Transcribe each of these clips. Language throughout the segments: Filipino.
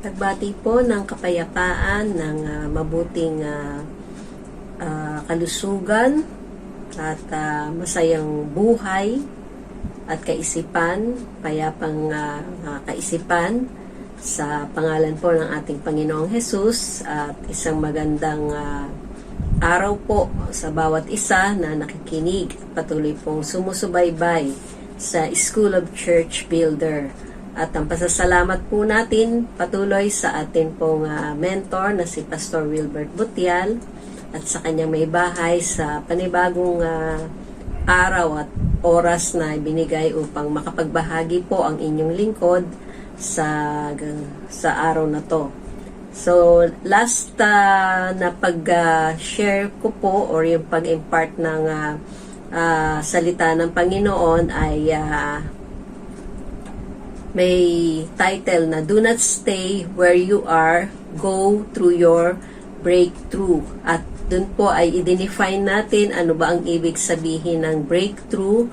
Nagbati po ng kapayapaan, ng mabuting kalusugan at masayang buhay at kaisipan, payapang kaisipan sa pangalan po ng ating Panginoong Hesus, at isang magandang araw po sa bawat isa na nakikinig at patuloy pong sumusubaybay sa School of Church Builder. At ang pasasalamat po natin patuloy sa atin pong mentor na si Pastor Wilbert Butial at sa kanyang may bahay sa panibagong araw at oras na ibinigay upang makapagbahagi po ang inyong lingkod sa araw na to. So, last na pag-share ko po or yung pag-impart ng salita ng Panginoon ay may title na Do Not Stay Where You Are, Go Through Your Breakthrough. At dun po ay i-define natin ano ba ang ibig sabihin ng breakthrough,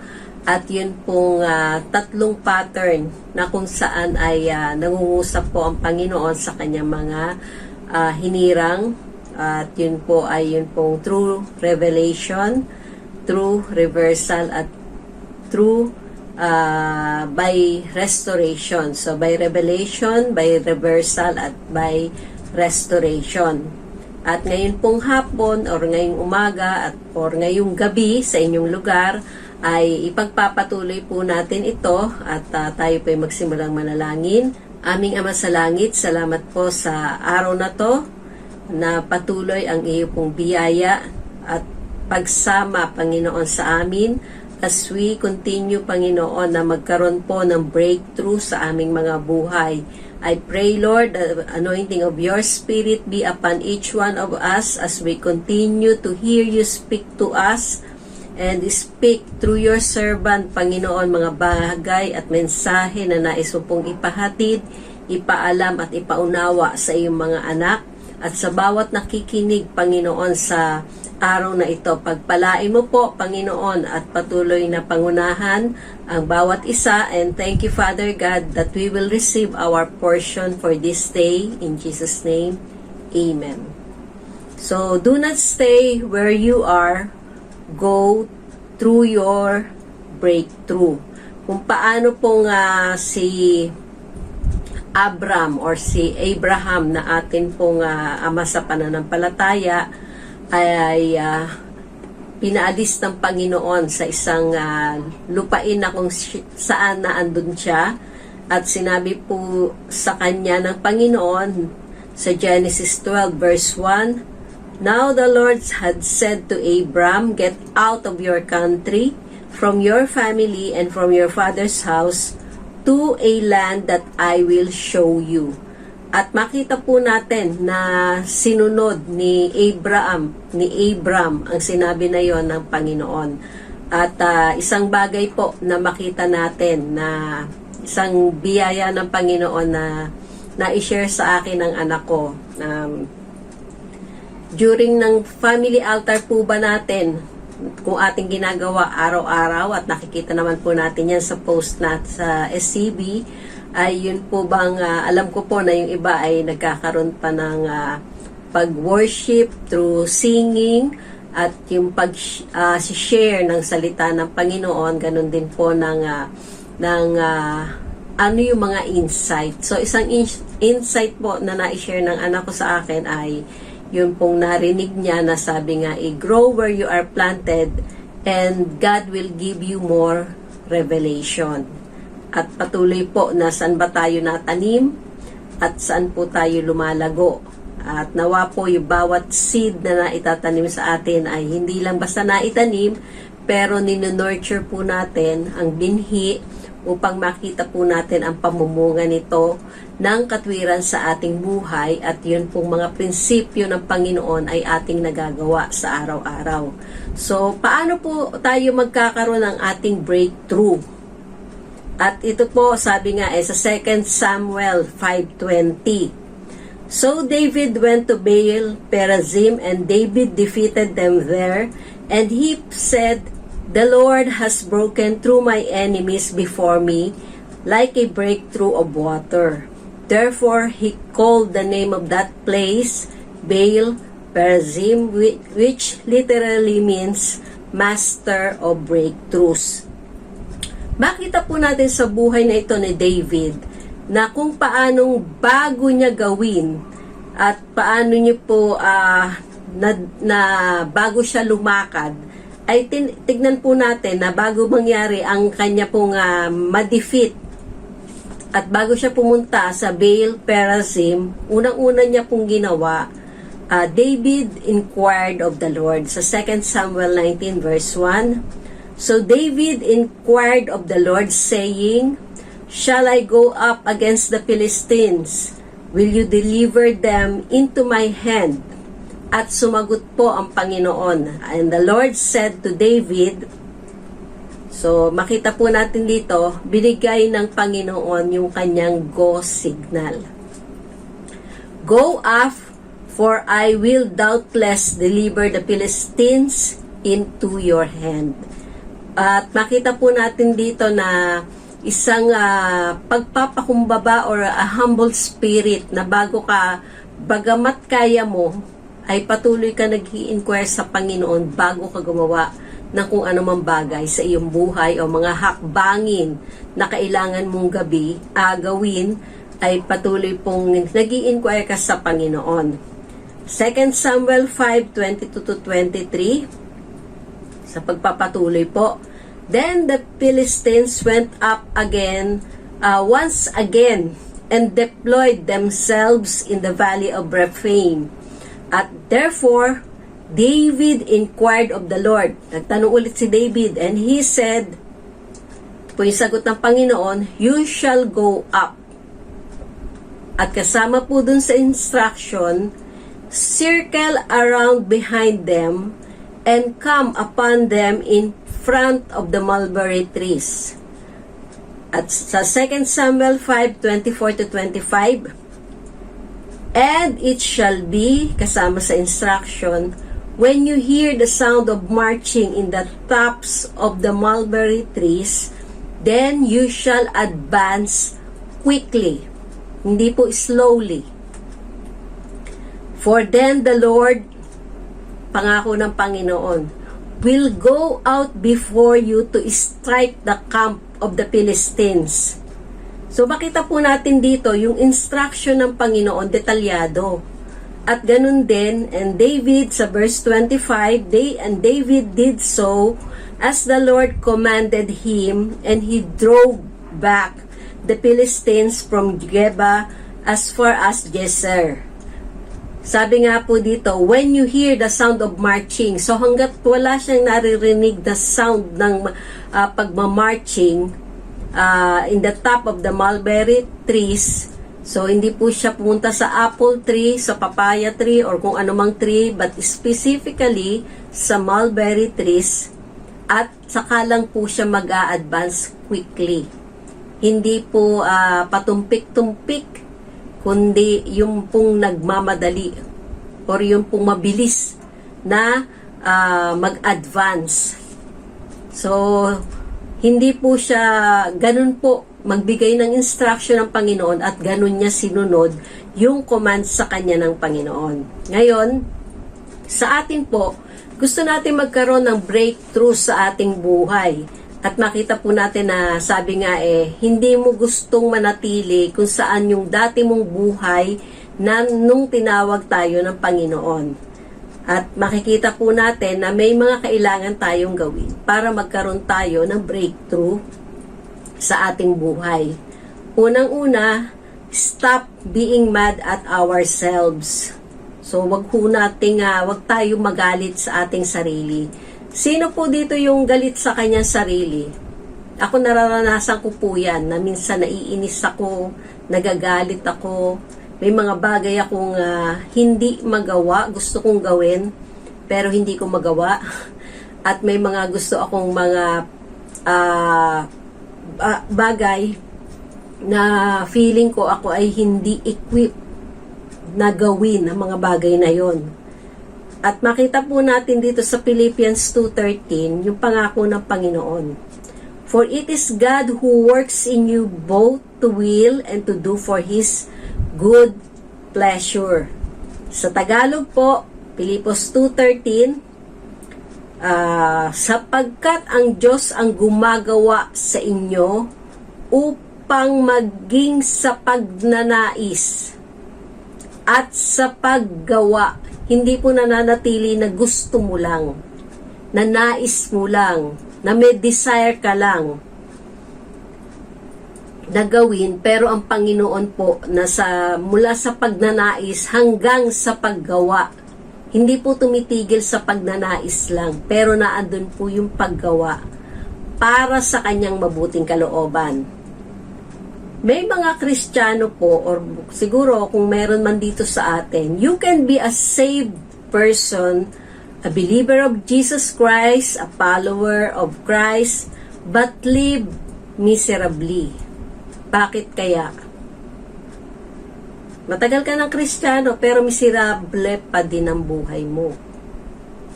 at yun pong tatlong pattern na kung saan ay nangungusap po ang Panginoon sa kanyang mga hinirang. At yun po ay yun pong true revelation, true reversal, at true by restoration. So, by revelation, by reversal, at by restoration. At ngayon pong hapon, or ngayong umaga, or ngayong gabi sa inyong lugar, ay ipagpapatuloy po natin ito at tayo po ay magsimulang manalangin. Aming Ama sa Langit, salamat po sa araw na to na patuloy ang iyo pong biyaya at pagsama, Panginoon, sa amin as we continue, Panginoon, na magkaroon po ng breakthrough sa aming mga buhay. I pray, Lord, the anointing of your Spirit be upon each one of us as we continue to hear you speak to us and speak through your servant, Panginoon, mga bagay at mensahe na nais mo pong ipahatid, ipaalam at ipaunawa sa iyong mga anak at sa bawat nakikinig, Panginoon, sa araw na ito. Pagpalain mo po, Panginoon, at patuloy na pangunahan ang bawat isa. And thank you, Father God, that we will receive our portion for this day. In Jesus' name, Amen. So, do not stay where you are. Go through your breakthrough. Kung paano pong si Abraham na atin pong ama sa pananampalataya ay pinaalis ng Panginoon sa isang lupain na kung saan na andun siya, at sinabi po sa kanya ng Panginoon sa Genesis 12 verse 1, Now the Lord had said to Abram, Get out of your country, from your family, and from your father's house, to a land that I will show you. At makita po natin na sinunod ni Abram ang sinabi na yon ng Panginoon. At isang bagay po na makita natin na isang biyaya ng Panginoon na i-share sa akin ng anak ko. During ng family altar po ba natin, kung ating ginagawa araw-araw, at nakikita naman po natin yan sa post na sa SCB, ay yun po bang alam ko po na yung iba ay nagkakaroon pa ng pag-worship through singing at yung pag-share ng salita ng Panginoon, ganun din po ng ano yung mga insight. So, isang insight po na na-share ng anak ko sa akin ay yun pong narinig niya na sabi nga, grow where you are planted and God will give you more revelation. At patuloy po na saan ba tayo natanim at saan po tayo lumalago. At nawa po yung bawat seed na naitatanim sa atin ay hindi lang basta naitanim, pero ninonurture po natin ang binhi upang makita po natin ang pamumunga nito ng katwiran sa ating buhay, at yun pong mga prinsipyo ng Panginoon ay ating nagagawa sa araw-araw. So, paano po tayo magkakaroon ng ating breakthrough? At ito po, sabi nga sa 2 Samuel 5:20. So David went to Baal Perazim, and David defeated them there, and he said, The Lord has broken through my enemies before me, like a breakthrough of water. Therefore, he called the name of that place Baal Perazim, which literally means Master of Breakthroughs. Makita po natin sa buhay na ito ni David na kung paanong bago niya gawin at paano niya po na bago siya lumakad, ay tignan po natin na bago mangyari ang kanya pong ma-defeat at bago siya pumunta sa Baal Perazim, unang-una niya pong ginawa, David inquired of the Lord. Sa 2 Samuel 19 verse 1, so David inquired of the Lord, saying, shall I go up against the Philistines? Will you deliver them into my hand? At sumagot po ang Panginoon. And the Lord said to David, so makita po natin dito, binigay ng Panginoon yung kanyang go signal. Go up, for I will doubtless deliver the Philistines into your hand. At makita po natin dito na isang pagpapakumbaba or a humble spirit na bagamat kaya mo, ay patuloy ka nag-i-inquire sa Panginoon bago ka gumawa ng kung anumang bagay sa iyong buhay o mga hakbangin na kailangan mong gawin, ay patuloy pong nag-i-inquire ka sa Panginoon. 2 Samuel 5:22-23, sa pagpapatuloy po, then the Philistines went up again, once again, and deployed themselves in the valley of Rephaim. At therefore, David inquired of the Lord. Nagtanong ulit si David, and he said, po yung sagot ng Panginoon, you shall go up. At kasama po dun sa instruction, circle around behind them and come upon them in front of the mulberry trees. At sa 2 Samuel 5:24-25, and it shall be, kasama sa instruction, when you hear the sound of marching in the tops of the mulberry trees, then you shall advance quickly. Hindi po slowly. For then the Lord, pangako ng Panginoon, will go out before you to strike the camp of the Philistines. So makita po natin dito yung instruction ng Panginoon detalyado. At ganun din, and David sa verse 25, and David did so as the Lord commanded him, and he drove back the Philistines from Geba as far as Gezer. Sabi nga po dito, when you hear the sound of marching, so hanggat wala siyang naririnig na sound ng pagmamarching in the top of the mulberry trees, so hindi po siya pumunta sa apple tree, sa papaya tree, or kung anumang tree, but specifically sa mulberry trees, at saka lang po siya mag-a-advance quickly. Hindi po patumpik-tumpik, kundi yung pong nagmamadali or yung pong mabilis na mag-advance. So, hindi po siya ganun po magbigay ng instruction ng Panginoon at ganun niya sinunod yung command sa kanya ng Panginoon. Ngayon, sa atin po, gusto natin magkaroon ng breakthrough sa ating buhay. At makita po natin na sabi nga hindi mo gustong manatili kung saan yung dati mong buhay na nung tinawag tayo ng Panginoon. At makikita po natin na may mga kailangan tayong gawin para magkaroon tayo ng breakthrough sa ating buhay. Unang-una, stop being mad at ourselves. So wag tayong magalit sa ating sarili. Sino po dito yung galit sa kanyang sarili? Ako nararanasan ko po yan, na minsan naiinis ako, nagagalit ako, may mga bagay akong hindi magawa, gusto kong gawin, pero hindi ko magawa. At may mga gusto akong mga bagay na feeling ko ako ay hindi equipped na gawin ang mga bagay na yon. At makita po natin dito sa Philippians 2:13, yung pangako ng Panginoon. For it is God who works in you both to will and to do for His good pleasure. Sa Tagalog po, Pilipos 2:13, sapagkat ang Diyos ang gumagawa sa inyo upang maging sa pagnanais at sa paggawa. Hindi po nananatili na gusto mo lang, na nais mo lang, na may desire ka lang na gawin, pero ang Panginoon po mula sa pagnanais hanggang sa paggawa. Hindi po tumitigil sa pagnanais lang, pero naandun po yung paggawa para sa kanyang mabuting kalooban. May mga Kristiyano po, or siguro kung meron man dito sa atin, you can be a saved person, a believer of Jesus Christ, a follower of Christ, but live miserably. Bakit kaya? Matagal ka ng Kristiyano pero miserable pa din ang buhay mo.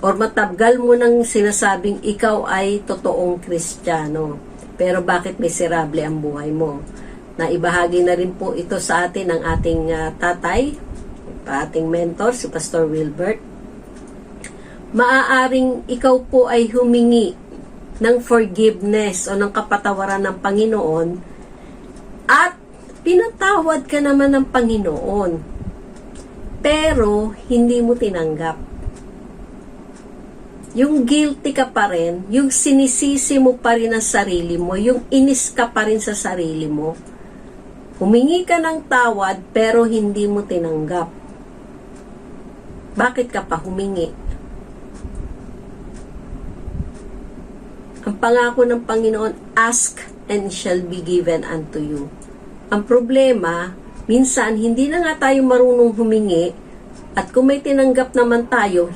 Or matagal mo nang sinasabing ikaw ay totoong Kristiyano, pero bakit miserable ang buhay mo? Naibahagi na rin po ito sa atin ng ating tatay, ating mentor, si Pastor Wilbert. Maaaring ikaw po ay humingi ng forgiveness o ng kapatawaran ng Panginoon at pinatawad ka naman ng Panginoon, pero hindi mo tinanggap. Yung guilty ka pa rin, yung sinisisi mo pa rin ang sarili mo, yung inis ka pa rin sa sarili mo. Humingi ka ng tawad, pero hindi mo tinanggap. Bakit ka pa humingi? Ang pangako ng Panginoon, ask and shall be given unto you. Ang problema, minsan hindi na nga tayo marunong humingi, at kung may tinanggap naman tayo,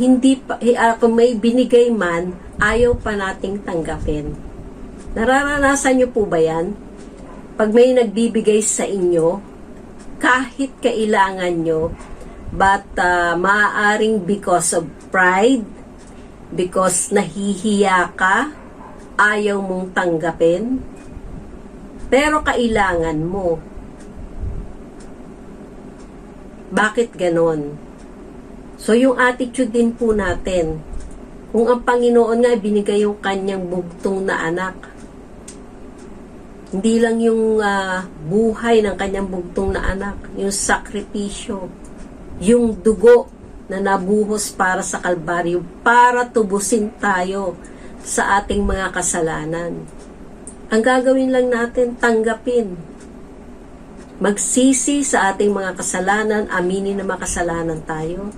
kung may binigay man, ayaw pa nating tanggapin. Nararanasan nyo po ba yan? Pag may nagbibigay sa inyo, kahit kailangan nyo, but maaaring because of pride, because nahihiya ka, ayaw mong tanggapin, pero kailangan mo. Bakit ganon? So, yung attitude din po natin, kung ang Panginoon nga binigay yung kanyang bugtong na anak, hindi lang yung buhay ng kanyang bugtong na anak, yung sakripisyo, yung dugo na nabuhos para sa Kalbaryo, para tubusin tayo sa ating mga kasalanan. Ang gagawin lang natin, tanggapin. Magsisi sa ating mga kasalanan, aminin na makasalanan tayo.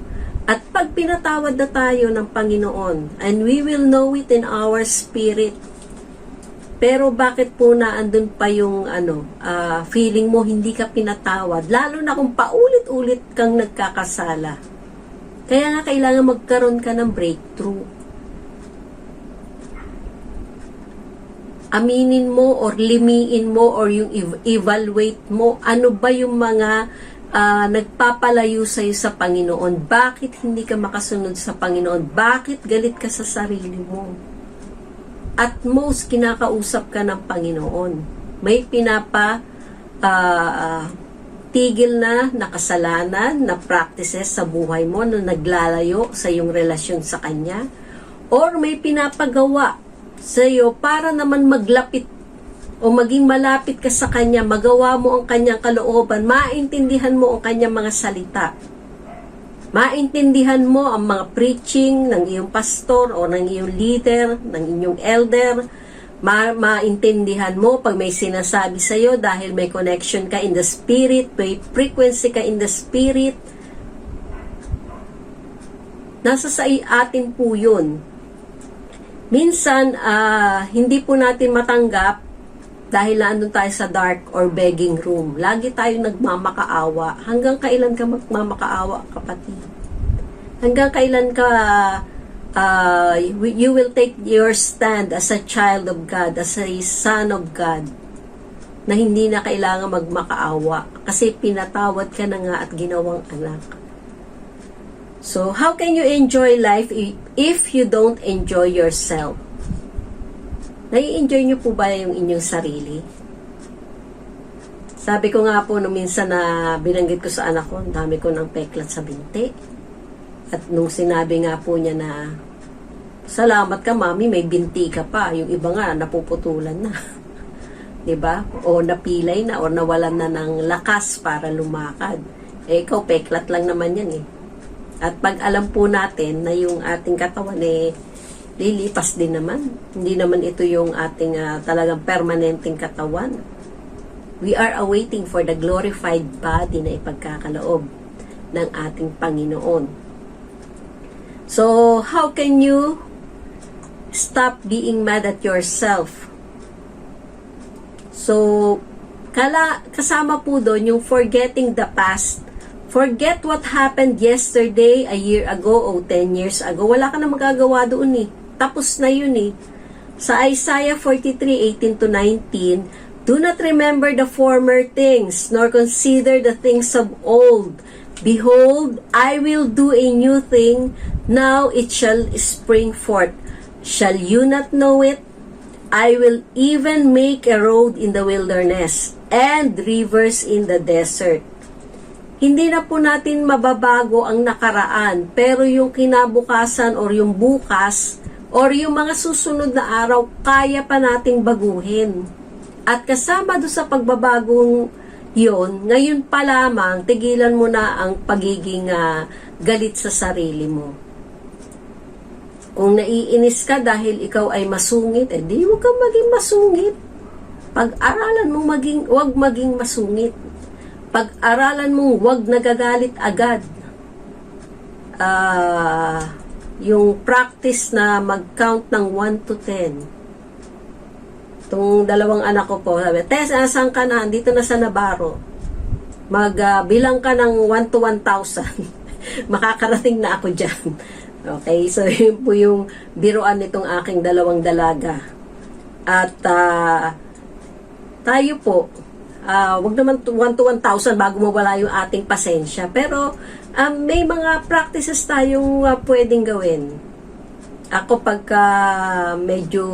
At pag pinatawad na tayo ng Panginoon, and we will know it in our spirit. Pero bakit po naandun pa yung feeling mo hindi ka pinatawad? Lalo na kung paulit-ulit kang nagkakasala. Kaya nga kailangan magkaroon ka ng breakthrough. Aminin mo or limiin mo or yung evaluate mo, ano ba yung mga nagpapalayo sa'yo sa Panginoon? Bakit hindi ka makasunod sa Panginoon? Bakit galit ka sa sarili mo? At most, kinakausap ka ng Panginoon. May tigil na kasalanan, na practices sa buhay mo na naglalayo sa iyong relasyon sa Kanya, or may pinapagawa sa iyo para naman maglapit o maging malapit ka sa Kanya, magawa mo ang Kanyang kalooban, maintindihan mo ang Kanyang mga salita, maintindihan mo ang mga preaching ng iyong pastor o ng iyong leader, ng inyong elder, maintindihan mo pag may sinasabi sa iyo dahil may connection ka in the spirit, may frequency ka in the spirit. Nasa sa atin po yun. Minsan, hindi po natin matanggap dahil naandun tayo sa dark or begging room. Lagi tayong nagmamakaawa. Hanggang kailan ka magmamakaawa, kapatid? Hanggang kailan ka you will take your stand as a child of God, as a son of God, na hindi na kailangan magmakaawa kasi pinatawad ka na nga at ginawang anak. So, how can you enjoy life if you don't enjoy yourself? Nai-enjoy nyo po ba yung inyong sarili? Sabi ko nga po, nung minsan na binanggit ko sa anak ko, ang dami ko ng peklat sa binti. At nung sinabi nga po niya na, salamat ka mami, may binti ka pa. Yung iba nga, napuputulan na. 'Di ba? O napilay na, o nawalan na ng lakas para lumakad. Eh, ikaw, peklat lang naman yan eh. At pag alam po natin na yung ating katawan eh, lilipas din naman. Hindi naman ito yung ating talagang permanenteng katawan. We are awaiting for the glorified body na ipagkakaloob ng ating Panginoon. So, how can you stop being mad at yourself? So, kasama po doon yung forgetting the past. Forget what happened yesterday, a year ago, o 10 years ago. Wala ka na magagawa doon eh. Tapos na yun eh. Sa Isaiah 43:18 to 19, do not remember the former things, nor consider the things of old. Behold, I will do a new thing, now it shall spring forth. Shall you not know it? I will even make a road in the wilderness, and rivers in the desert. Hindi na po natin mababago ang nakaraan, pero yung kinabukasan or yung bukas, or yung mga susunod na araw, kaya pa nating baguhin. At kasama doon sa pagbabagong yon, ngayon pa lamang, tigilan mo na ang pagiging galit sa sarili mo. Kung naiinis ka dahil ikaw ay masungit, di huwag kang maging masungit. Pag-aralan mong huwag maging masungit. Pag-aralan mong huwag nagagalit agad. Yung practice na mag-count ng 1 to 10. Itong dalawang anak ko po, sabi, Tess, saan ka na? Dito na sa Navarro. Bilang ka ng 1 to 1,000. Makakarating na ako dyan. Okay, so yun po yung biruan nitong aking dalawang dalaga. At tayo po, wag naman 1 to 1,000 bago mawala yung ating pasensya. Pero may mga practices tayong pwedeng gawin. Ako pagka medyo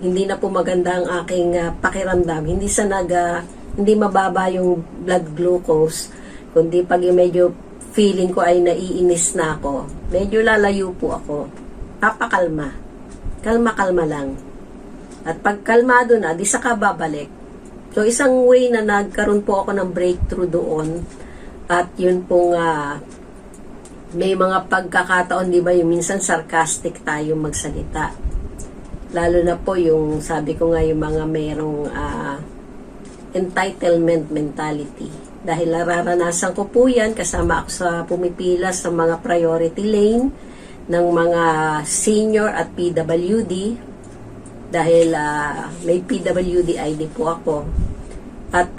hindi na po maganda ang aking pakiramdam, hindi mababa yung blood glucose, kundi pag medyo feeling ko ay naiinis na ako, medyo lalayo po ako. Papakalma. Kalma-kalma lang. At pag kalmado na, di saka babalik. So isang way na nagkaroon po ako ng breakthrough doon, at yun pong may mga pagkakataon, di ba, yung minsan sarcastic tayo magsalita. Lalo na po yung, sabi ko nga, yung mga merong entitlement mentality. Dahil nararanasan ko po yan, kasama ako sa pumipila sa mga priority lane ng mga senior at PWD. Dahil may PWD ID po ako. At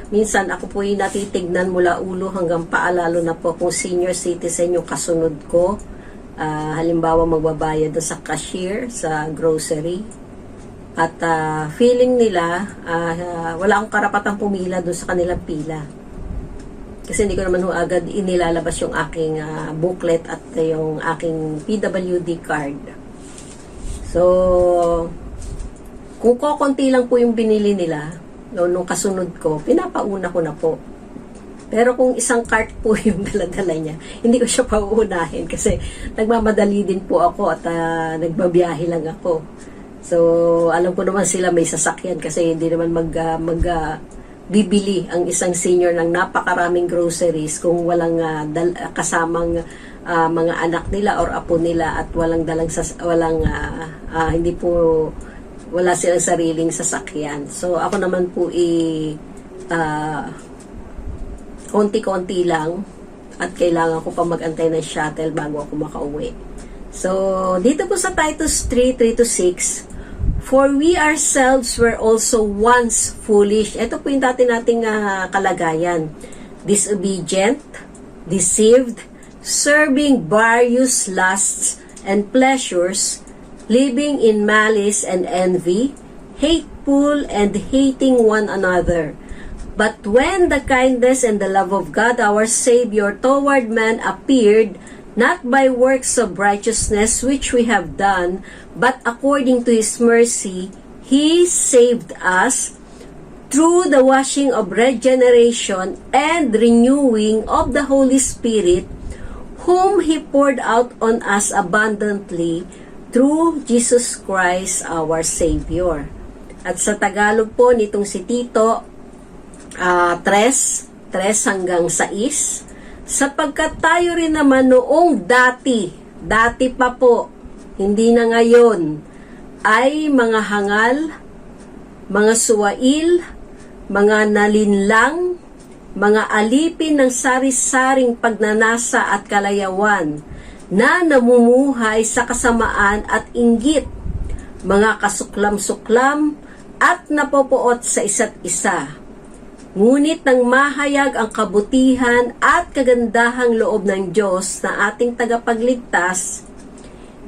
minsan ako po yung natitignan mula ulo hanggang paa, lalo na po kung senior citizen yung kasunod ko. Halimbawa magbabayad sa cashier sa grocery. At feeling nila wala akong karapatang pumila doon sa kanilang pila. Kasi hindi ko naman agad inilalabas yung aking booklet at yung aking PWD card. So, kung konti lang po yung binili nila, nung kasunod ko, pinapauna ko na po. Pero kung isang cart po yung daladala niya, hindi ko siya pauunahin kasi nagmamadali din po ako at nagbabiyahe lang ako. So, alam ko naman sila may sasakyan kasi hindi naman bibili ang isang senior ng napakaraming groceries kung walang kasamang mga anak nila or apo nila at wala silang sariling sasakyan. So, ako naman po konti-konti lang at kailangan ko pa mag-antay ng shuttle bago ako makauwi. So, dito po sa Titus 3:3-6, for we ourselves were also once foolish. Ito po yung dati nating kalagayan. Disobedient, deceived, serving various lusts and pleasures, living in malice and envy, hateful and hating one another. But when the kindness and the love of God our Savior toward man appeared, not by works of righteousness which we have done, but according to His mercy, He saved us through the washing of regeneration and renewing of the Holy Spirit, whom He poured out on us abundantly through Jesus Christ our Savior. At sa Tagalog po nitong si Tito, 3 hanggang 6, sapagkat tayo rin naman noong dati pa po, hindi na ngayon, ay mga hangal, mga suwail, mga nalinlang, mga alipin ng sari-saring pagnanasa at kalayawan, na namumuhay sa kasamaan at inggit, mga kasuklam-suklam at napopoot sa isa't isa. Ngunit nang mahayag ang kabutihan at kagandahang loob ng Diyos na ating tagapagligtas,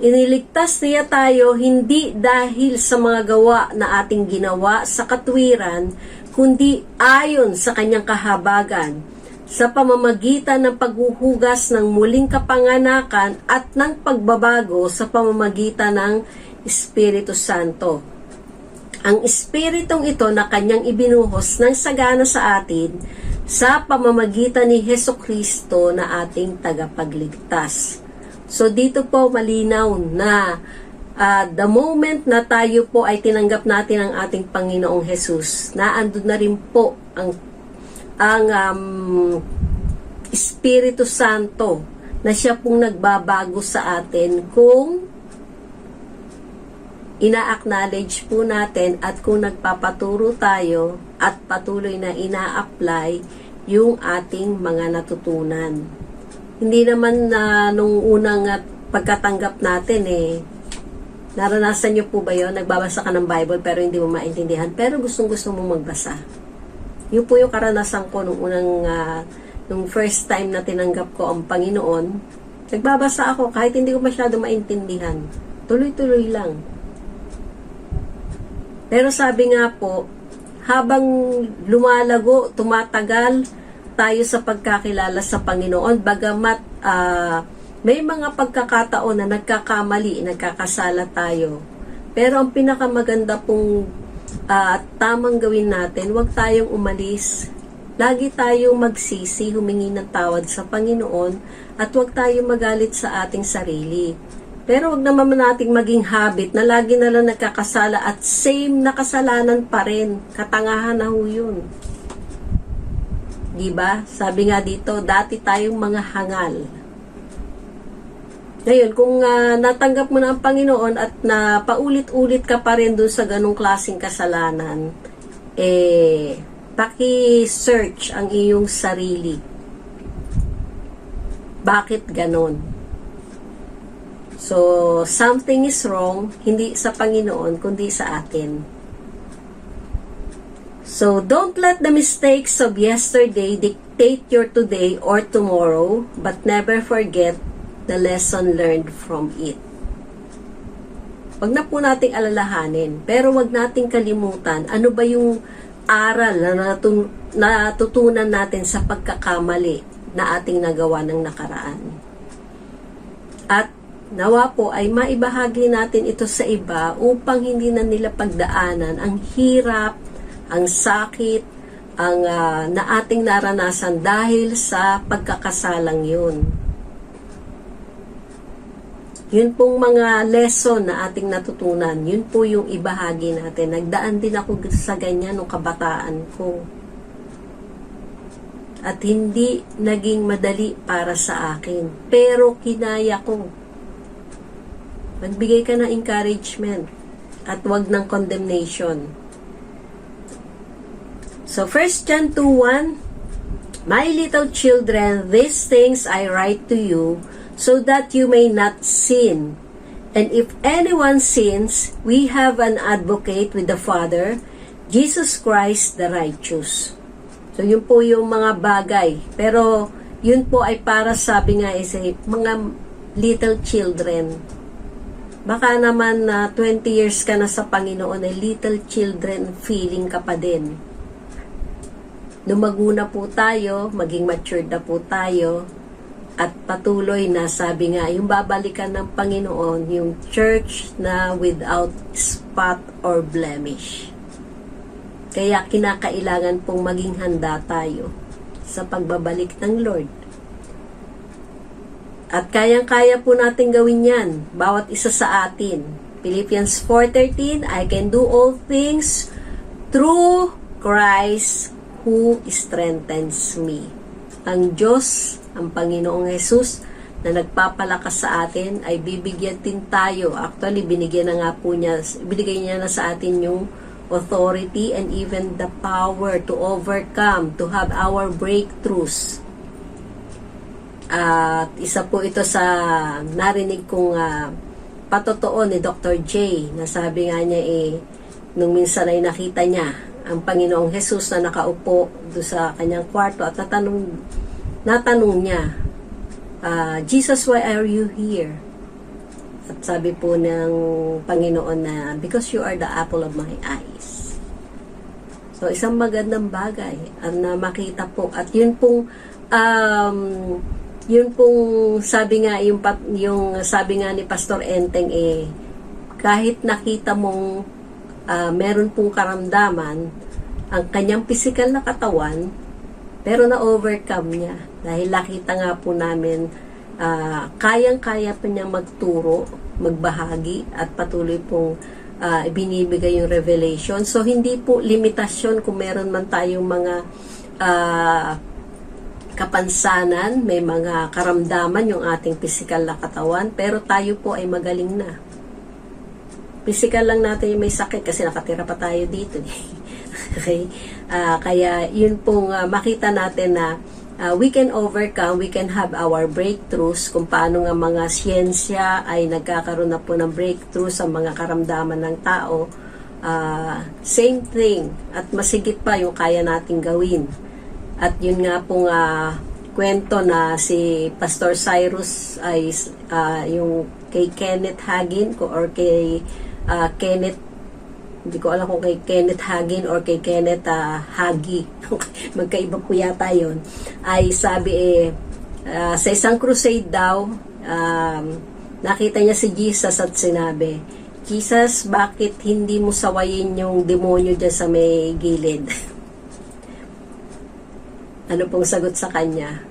iniligtas niya tayo hindi dahil sa mga gawa na ating ginawa sa katwiran, kundi ayon sa kanyang kahabagan, sa pamamagitan ng paghuhugas ng muling kapanganakan at ng pagbabago sa pamamagitan ng Espiritu Santo. Ang Espiritong ito na kanyang ibinuhos ng sagana sa atin sa pamamagitan ni Hesukristo na ating tagapagligtas. So dito po malinaw na the moment na tayo po ay tinanggap natin ang ating Panginoong Jesus, naandun na rin po ang Espiritu Santo na siya pong nagbabago sa atin kung ina-acknowledge po natin at kung nagpapaturo tayo at patuloy na ina-apply yung ating mga natutunan. Hindi naman na nung unang pagkatanggap natin naranasan nyo po ba yun? Nagbabasa ka ng Bible pero hindi mo maintindihan pero gustong-gusto mo magbasa. Yun po yung karanasan ko nung nung first time na tinanggap ko ang Panginoon. Nagbabasa ako kahit hindi ko masyado maintindihan. Tuloy-tuloy lang. Pero sabi nga po, habang lumalago, tumatagal tayo sa pagkakilala sa Panginoon, bagamat may mga pagkakataon na nagkakamali, nagkakasala tayo. Pero ang pinakamaganda pong tamang gawin natin, huwag tayong umalis. Lagi tayong magsisi, humingi ng tawad sa Panginoon, at huwag tayong magalit sa ating sarili. Pero wag naman nating maging habit na lagi na lang nagkakasala at same na kasalanan pa rin. Katangahan na ho yun. Diba? Sabi nga dito, dati tayong mga hangal. Ngayon, kung natanggap mo na ang Panginoon at na paulit-ulit ka pa rin dun sa ganong klaseng kasalanan, paki-search ang iyong sarili. Bakit ganon? So, something is wrong, hindi sa Panginoon, kundi sa atin. So, don't let the mistakes of yesterday dictate your today or tomorrow, but never forget the lesson learned from it. Wag na po nating alalahanin, pero wag nating kalimutan ano ba yung aral na natutunan natin sa pagkakamali na ating nagawa ng nakaraan. At nawa po ay maibahagi natin ito sa iba upang hindi na nila pagdaanan ang hirap, ang sakit, ang na ating naranasan dahil sa pagkakasalang yun. Yun pong mga lesson na ating natutunan, yun po yung ibahagi natin. Nagdaan din ako sa ganyan nung kabataan ko. At hindi naging madali para sa akin. Pero kinaya ko. Magbigay ka ng encouragement at wag ng condemnation. So 1 John 2:1, My little children, these things I write to you, so that you may not sin. And if anyone sins, we have an advocate with the Father, Jesus Christ the righteous. So yun po yung mga bagay. Pero yun po ay para sabi nga mga little children. Baka naman na 20 years ka na sa Panginoon ay little children feeling ka pa din. Lumago na po tayo, maging matured na po tayo, at patuloy na sabi nga, yung babalikan ng Panginoon, yung church na without spot or blemish. Kaya kinakailangan pong maging handa tayo sa pagbabalik ng Lord. At kayang-kaya po natin gawin yan, bawat isa sa atin. Philippians 4:13, I can do all things through Christ who strengthens me. Ang Diyos, ang Panginoong Jesus, na nagpapalakas sa atin, ay bibigyan din tayo. Actually, binigyan na nga po niya, binigay niya na sa atin yung authority and even the power to overcome, to have our breakthroughs. At isa po ito sa narinig kong patotoo ni Dr. J, na sabi nga niya nung minsan ay nakita niya ang Panginoong Jesus na nakaupo do sa kanyang kwarto at natanong niya, Jesus, why are you here? At sabi po ng Panginoon na, because you are the apple of my eyes. So, isang magandang bagay na makita po. At yun pong sabi nga yung sabi nga ni Pastor Enteng, kahit nakita mong meron pong karamdaman ang kanyang physical na katawan, pero na-overcome niya dahil nakita nga po namin kayang-kaya pa niya magturo, magbahagi at patuloy pong binibigay yung revelation. So hindi po limitasyon kung meron man tayong mga kapansanan, may mga karamdaman yung ating physical na katawan, pero tayo po ay magaling na. Physical lang natin yung may sakit kasi nakatira pa tayo dito. Okay? Kaya yun pong makita natin na we can overcome, we can have our breakthroughs kung paano nga mga siyensya ay nagkakaroon na po ng breakthrough sa mga karamdaman ng tao. Same thing at masigit pa yung kaya nating gawin. At yun nga pong kwento na si Pastor Cyrus ay yung kay Kenneth Hagin or kay Kenneth, hindi ko alam kung kay Kenneth Hagin or kay Kenneth Hagi, magkaiba po yata yun, ay sabi sa isang crusade daw, nakita niya si Jesus at sinabi, Jesus, bakit hindi mo sawayin yung demonyo dyan sa may gilid? Ano pong sagot sa kanya?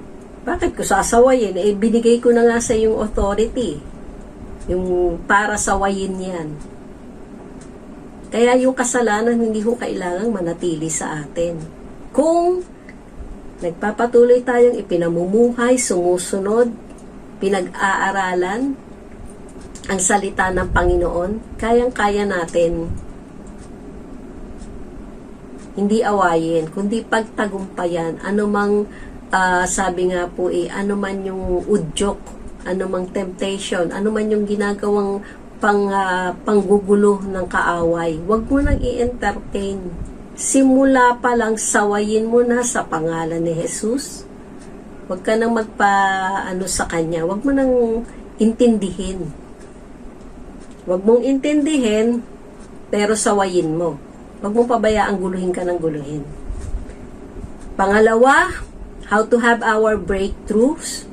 Bakit ko sasawayin? Binigay ko na nga sa yung authority. Yung para sawayin yan. Kaya yung kasalanan, hindi ko kailangang manatili sa atin. Kung nagpapatuloy tayong ipinamumuhay, sumusunod, pinag-aaralan ang salita ng Panginoon, kayang-kaya natin hindi awayin, kundi pagtagumpayan, anumang sabi nga po anuman yung udyok, anumang temptation, anuman yung ginagawang panggugulo ng kaaway, wag mo nang i-entertain. Simula pa lang, sawayin mo na sa pangalan ni Jesus. Wag ka nang sa kanya, wag mo nang intindihin. Wag mong intindihin, pero sawayin mo. Huwag mong pabayaang guluhin ka ng guluhin. Pangalawa, how to have our breakthroughs.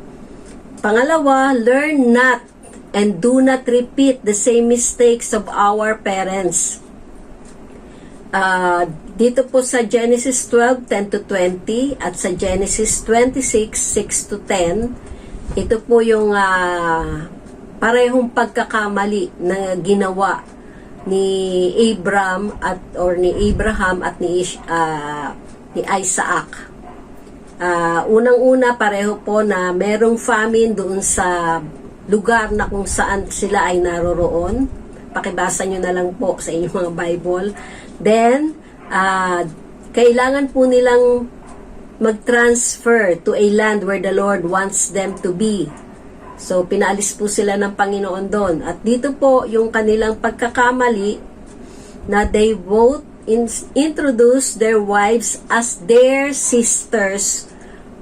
Pangalawa, learn not and do not repeat the same mistakes of our parents. Dito po sa Genesis 12:10-20 at sa Genesis 26:6-10, ito po yung parehong pagkakamali na ginawa ni Abraham at ni Isaac. Unang-una, pareho po na merong famine doon sa lugar na kung saan sila ay naroroon. Pakibasa nyo na lang po sa inyong mga Bible. Then, kailangan po nilang mag-transfer to a land where the Lord wants them to be. So, pinaalis po sila ng Panginoon doon. At dito po, yung kanilang pagkakamali na they both introduced their wives as their sisters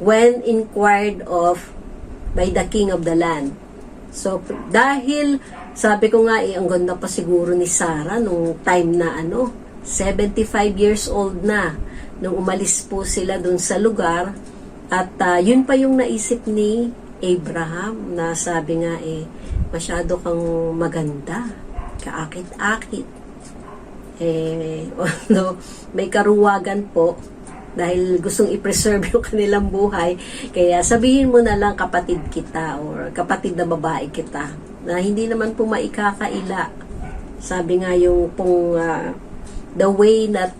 when inquired of by the king of the land. So, dahil, sabi ko nga, ang ganda pa siguro ni Sarah nung time na 75 years old na nung umalis po sila doon sa lugar. At yun pa yung naisip ni Abraham na sabi nga masyado kang maganda, kaakit-akit. Although may karuwagan po, dahil gustong i-preserve yung kanilang buhay, kaya sabihin mo na lang kapatid kita or kapatid na babae kita, na hindi naman po maikakaila. Sabi nga yung pong the way na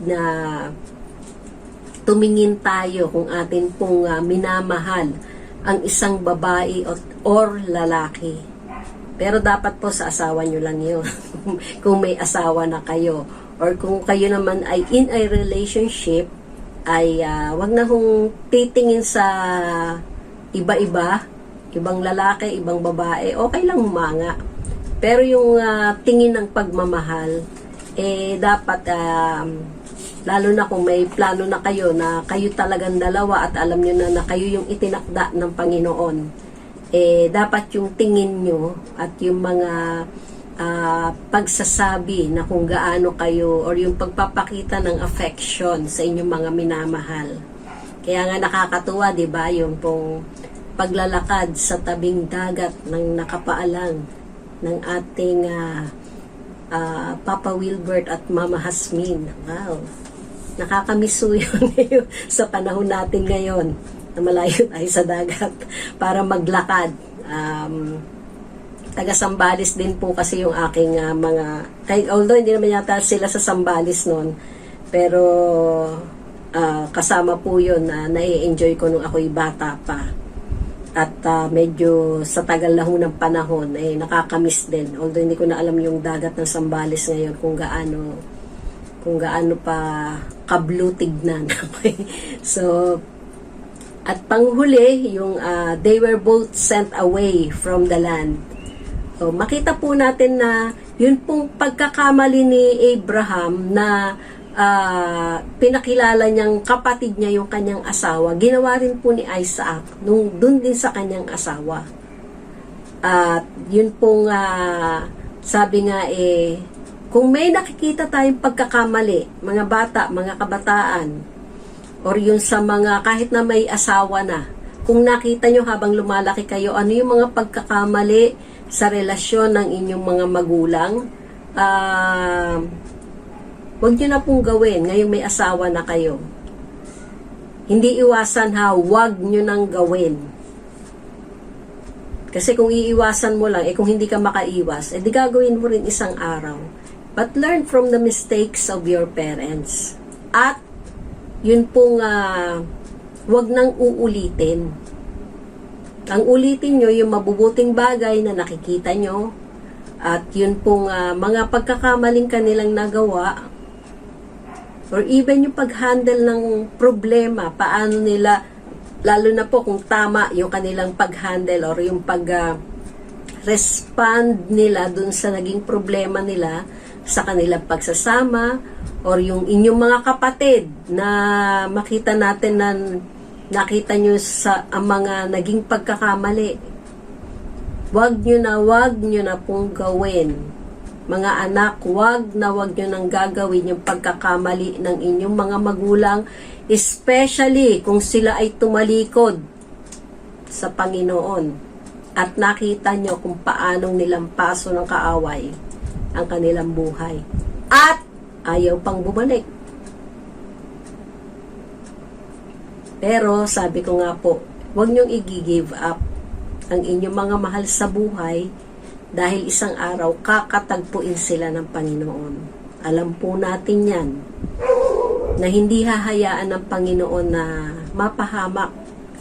tumingin tayo kung atin pong minamahal ang isang babae or lalaki. Pero dapat po sa asawa nyo lang yun. Kung may asawa na kayo, or kung kayo naman ay in a relationship, ay wag na hong titingin sa iba-iba, ibang lalaki, ibang babae, okay lang humanga. Pero yung tingin ng pagmamahal, dapat, lalo na kung may plano na kayo talagang dalawa at alam nyo na kayo yung itinakda ng Panginoon, dapat yung tingin nyo at yung mga pagsasabi na kung gaano kayo or yung pagpapakita ng affection sa inyong mga minamahal. Kaya nga nakakatuwa, 'di ba, yung pong paglalakad sa tabing dagat ng nakapaalang ng ating Papa Wilbert at Mama Hasmin. Wow. Nakakamiso yun sa panahon natin ngayon na malayo tayo sa dagat para maglakad. Taga Sambales din po kasi yung aking although hindi naman yata sila sa Sambales noon, pero kasama po yun na nai-enjoy ko nung ako'y bata pa. At medyo sa tagal na ng panahon, nakakamiss din. Although hindi ko na alam yung dagat ng Sambales ngayon kung gaano pa ka-blue tignan. So, at panghuli, yung they were both sent away from the land. So, makita po natin na yun pong pagkakamali ni Abraham na pinakilala niyang kapatid niya yung kanyang asawa, ginawa rin po ni Isaac dun din sa kanyang asawa. At yun pong sabi nga kung may nakikita tayong pagkakamali, mga bata, mga kabataan, or yun sa mga kahit na may asawa na, kung nakita nyo habang lumalaki kayo, ano yung mga pagkakamali sa relasyon ng inyong mga magulang, huwag nyo na pong gawin ngayong may asawa na kayo. Hindi iwasan huwag nyo nang gawin. Kasi kung iiwasan mo lang, kung hindi ka makaiwas, di gagawin mo rin isang araw. But learn from the mistakes of your parents. At yun pong huwag nang uulitin. Ang ulitin nyo yung mabubuting bagay na nakikita nyo, at yun pong mga pagkakamaling kanilang nagawa, or even yung pag-handle ng problema, paano nila, lalo na po kung tama yung kanilang pag-handle or yung pag-respond nila dun sa naging problema nila sa kanilang pagsasama, or yung inyong mga kapatid na makita natin na nakita nyo sa mga naging pagkakamali. Wag nyo na pong gawin. Mga anak, wag nyo nang gagawin yung pagkakamali ng inyong mga magulang, especially kung sila ay tumalikod sa Panginoon at nakita nyo kung paanong nilampaso ng kaaway ang kanilang buhay. At ayaw pang bumalik. Pero sabi ko nga po, huwag niyong i-give up ang inyong mga mahal sa buhay dahil isang araw kakatagpuin sila ng Panginoon. Alam po natin yan na hindi hahayaan ng Panginoon na mapahamak.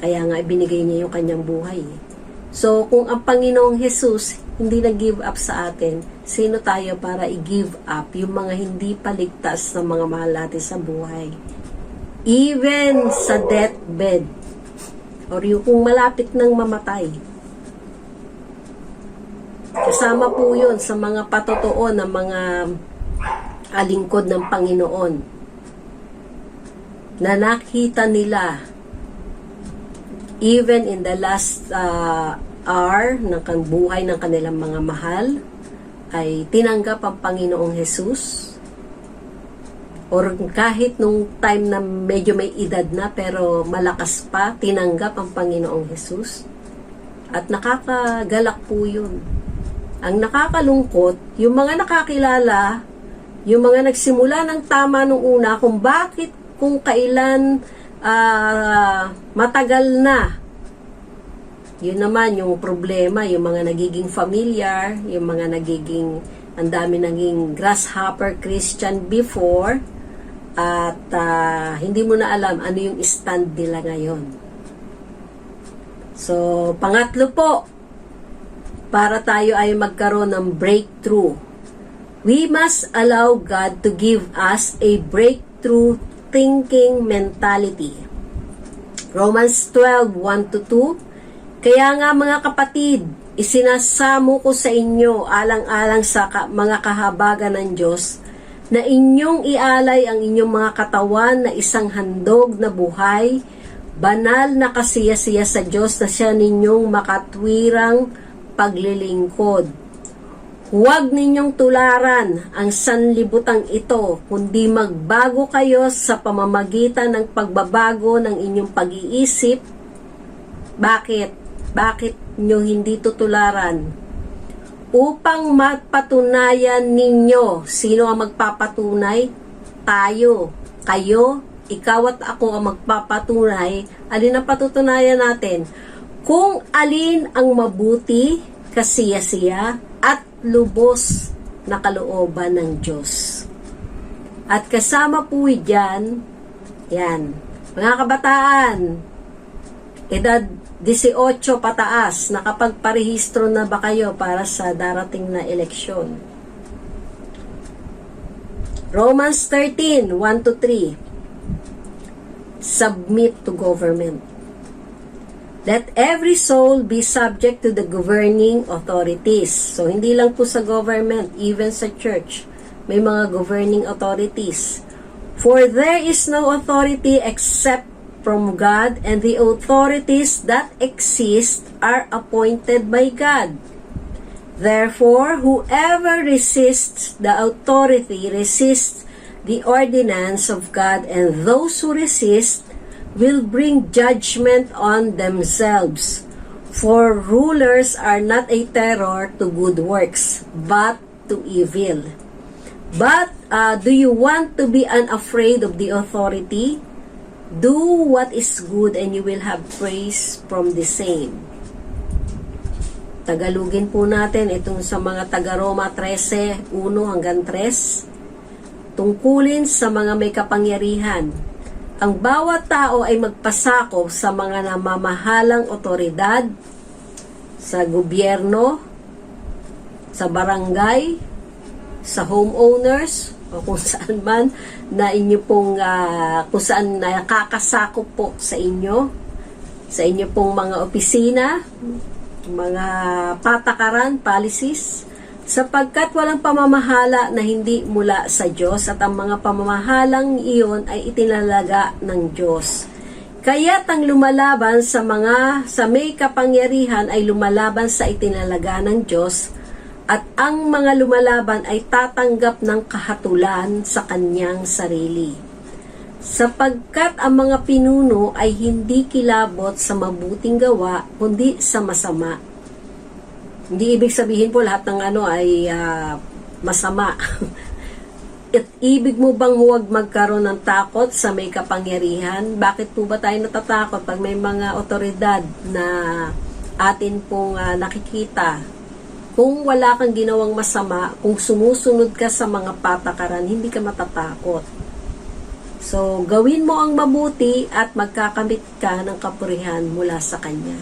Kaya nga ibinigay niya yung kanyang buhay. So kung ang Panginoong Jesus hindi nag-give up sa atin, sino tayo para i-give up yung mga hindi paligtas ng mga mahal natin sa buhay? Even sa deathbed, or yung kung malapit nang mamatay. Kasama po yun sa mga patotoo ng mga alingkod ng Panginoon na nakita nila even in the last hour ng buhay ng kanilang mga mahal ay tinanggap ang Panginoong Jesus. Or kahit nung time na medyo may edad na pero malakas pa, tinanggap ang Panginoong Jesus. At nakakagalak po yun. Ang nakakalungkot, yung mga nakakilala, Yung mga nagsimula ng tama nung una, kung bakit, kung kailan matagal na. Yun naman yung problema, yung mga nagiging familiar, yung mga nagiging, ang dami naging grasshopper Christian before, at hindi mo na alam ano yung stand nila ngayon. So, pangatlo po, para tayo ay magkaroon ng breakthrough, we must allow God to give us a breakthrough thinking mentality. Romans 12:1-2. Kaya nga mga kapatid, isinasamo ko sa inyo alang-alang sa mga kahabagan ng Diyos na inyong ialay ang inyong mga katawan na isang handog na buhay, banal na kasiyasiya sa Diyos na siya ninyong makatwirang paglilingkod. Huwag ninyong tularan ang sanlibutang ito, kundi magbago kayo sa pamamagitan ng pagbabago ng inyong pag-iisip. Bakit? Bakit nyo hindi tutularan? Upang mapatunayan ninyo. Sino ang magpapatunay? Tayo. Kayo, ikaw at ako ang magpapatunay. Alin ang patutunayan natin? Kung alin ang mabuti, kasiyasiya, at lubos na kalooban ng Diyos. At kasama po dyan, yan, mga kabataan, edad 18 pataas, nakapagparehistro na ba kayo para sa darating na eleksyon? Romans 13:1-3. Submit to government. Let every soul be subject to the governing authorities. So, hindi lang po sa government, even sa church, may mga governing authorities. For there is no authority except from God, and the authorities that exist are appointed by God. Therefore, whoever resists the authority resists the ordinance of God, and those who resist will bring judgment on themselves. For rulers are not a terror to good works, but to evil. But do you want to be unafraid of the authority? Do what is good and you will have praise from the same. Tagalugin po natin itong sa mga taga-Roma 13:1-3. Tungkulin sa mga may kapangyarihan. Ang bawat tao ay magpasakop sa mga namamahalang otoridad, sa gobyerno, sa barangay, sa homeowners, o kung saan man na inyo pong kung saan nakakasakop po sa inyo pong mga opisina, mga patakaran, policies, sapagkat walang pamamahala na hindi mula sa Diyos, at ang mga pamamahalang iyon ay itinalaga ng Diyos. Kaya't ang lumalaban sa may kapangyarihan ay lumalaban sa itinalaga ng Diyos, at ang mga lumalaban ay tatanggap ng kahatulan sa kanyang sarili. Sapagkat ang mga pinuno ay hindi kilabot sa mabuting gawa, kundi sa masama. Hindi ibig sabihin po lahat ng ay masama. At ibig mo bang huwag magkaroon ng takot sa may kapangyarihan? Bakit po ba tayo natatakot pag may mga otoridad na atin pong nakikita? Kung wala kang ginawang masama, kung sumusunod ka sa mga patakaran, hindi ka matatakot. So, gawin mo ang mabuti at magkakamit ka ng kapurihan mula sa Kanya.